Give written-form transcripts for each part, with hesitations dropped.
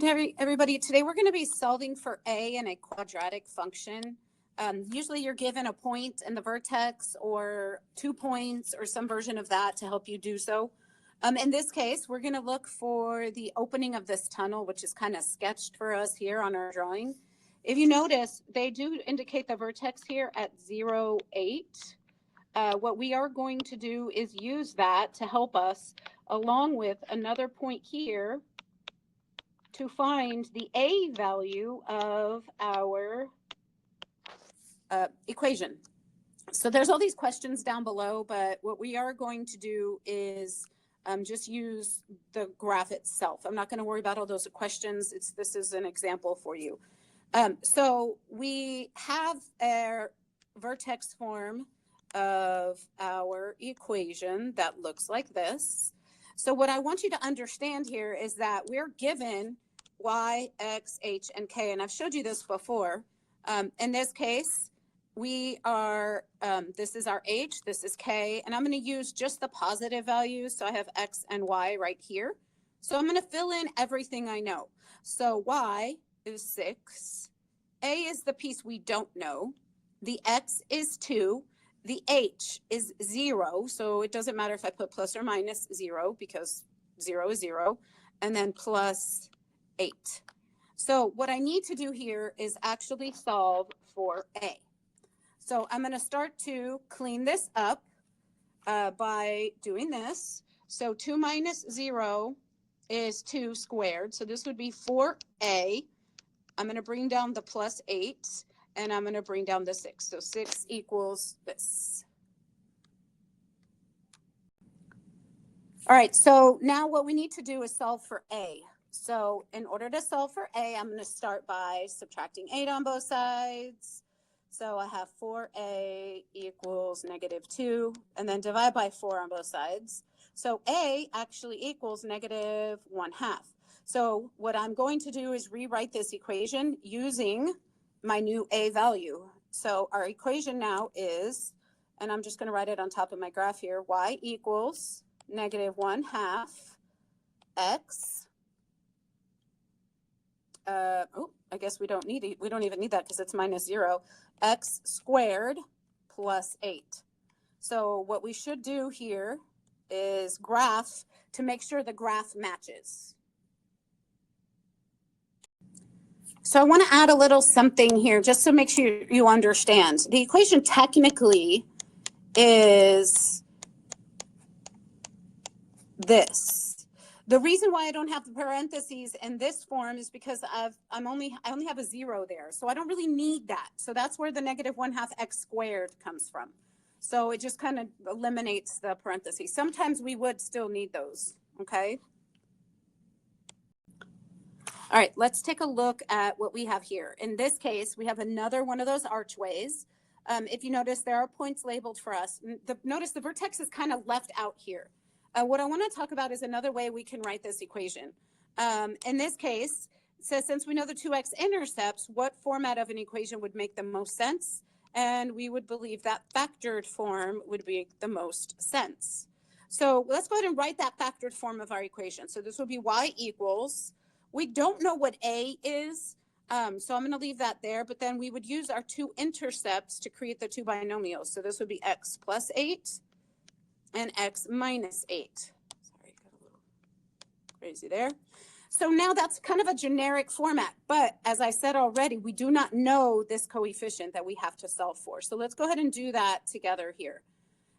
right, everybody, today we're going to be solving for A in a quadratic function. Usually you're given a point in the vertex or 2 points or some version of that to help you do so. In this case, we're going to look for the opening of this tunnel, which is kind of sketched for us here on our drawing. If you notice, they do indicate the vertex here at 0, 8. What we are going to do is use that to help us, along with another point here, to find the A value of our equation. So there's all these questions down below, but what we are going to do is just use the graph itself. I'm not going to worry about all those questions. This is an example for you. So we have a vertex form of our equation that looks like this. So what I want you to understand here is that we're given y, x, h, and k, and I've showed you this before. In this case, we are, this is our h, this is k, and I'm going to use just the positive values. So I have x and y right here. So I'm going to fill in everything I know. So y is 6, a is the piece we don't know, the x is 2, the h is 0, so it doesn't matter if I put plus or minus 0 because 0 is 0, and then plus 8. So what I need to do here is actually solve for A. So I'm going to start to clean this up by doing this. So 2 minus 0 is 2 squared. So this would be 4A. I'm going to bring down the plus 8, and I'm going to bring down the 6. So 6 equals this. All right, so now what we need to do is solve for A. So in order to solve for A, I'm going to start by subtracting 8 on both sides. So I have 4A equals negative 2, and then divide by 4 on both sides. So A actually equals negative 1/2. So what I'm going to do is rewrite this equation using my new A value. So our equation now is, and I'm just going to write it on top of my graph here, y equals negative 1/2 x. I guess we don't even need that because it's minus 0. X squared plus 8. So what we should do here is graph to make sure the graph matches. So I want to add a little something here just to make sure you understand. The equation technically is this. The reason why I don't have the parentheses in this form is because I only have a 0 there. So I don't really need that. So that's where the negative 1/2 x squared comes from. So it just kind of eliminates the parentheses. Sometimes we would still need those, okay? All right, let's take a look at what we have here. In this case, we have another one of those archways. If you notice, there are points labeled for us. Notice the vertex is kind of left out here. What I want to talk about is another way we can write this equation. In this case, it says since we know the 2x intercepts, what format of an equation would make the most sense? And we would believe that factored form would make the most sense. So let's go ahead and write that factored form of our equation. So this would be y equals, we don't know what A is, so I'm going to leave that there, but then we would use our 2 intercepts to create the 2 binomials. So this would be x plus 8 and x minus 8. Sorry, got a little crazy there. So now that's kind of a generic format, but as I said already, we do not know this coefficient that we have to solve for. So let's go ahead and do that together here.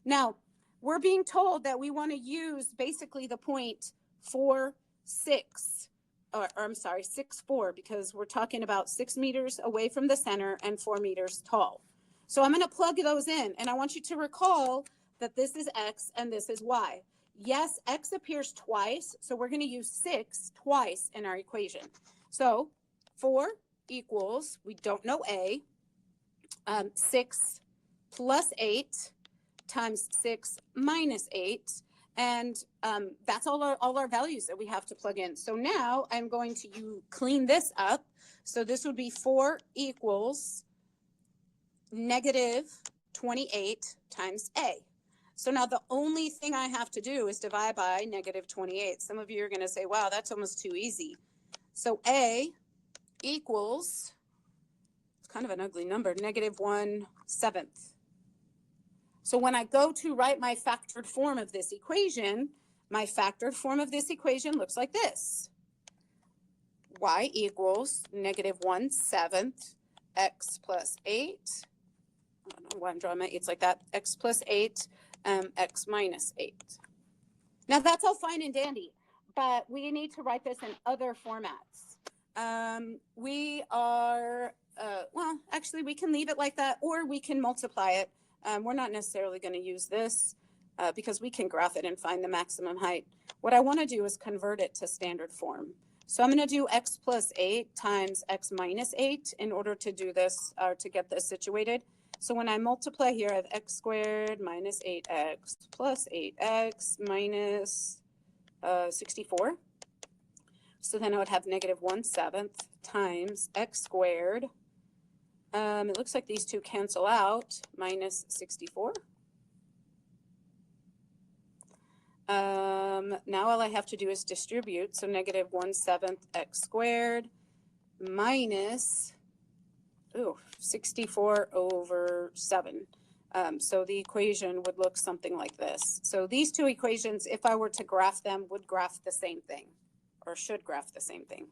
Now, we're being told that we want to use basically the point 4, 6, or I'm sorry, 6, 4, because we're talking about 6 meters away from the center and 4 meters tall. So I'm going to plug those in, and I want you to recall that this is x and this is y. Yes, x appears twice, so we're going to use 6 twice in our equation. So 4 equals, we don't know A, 6 plus 8 times 6 minus 8, and that's all our values that we have to plug in. So now I'm going to clean this up. So this would be 4 equals negative 28 times A. So now the only thing I have to do is divide by negative 28. Some of you are going to say, wow, that's almost too easy. So A equals, it's kind of an ugly number, -1/7. So when I go to write my factored form of this equation, my factored form of this equation looks like this. Y equals -1/7 x plus 8. I don't know why I'm drawing my 8s like that. X plus 8, x minus 8. Now that's all fine and dandy, but we need to write this in other formats. Well, actually we can leave it like that, or we can multiply it. We're not necessarily going to use this because we can graph it and find the maximum height. What I want to do is convert it to standard form. So I'm going to do x plus 8 times x minus 8 in order to do this, or to get this situated. So when I multiply here, I have x squared minus 8x plus 8x minus 64. So then I would have -1/7 times x squared. It looks like these two cancel out, minus 64. Now all I have to do is distribute. So -1/7 x squared minus 64/7. So the equation would look something like this. So these two equations, if I were to graph them, would graph the same thing, or should graph the same thing.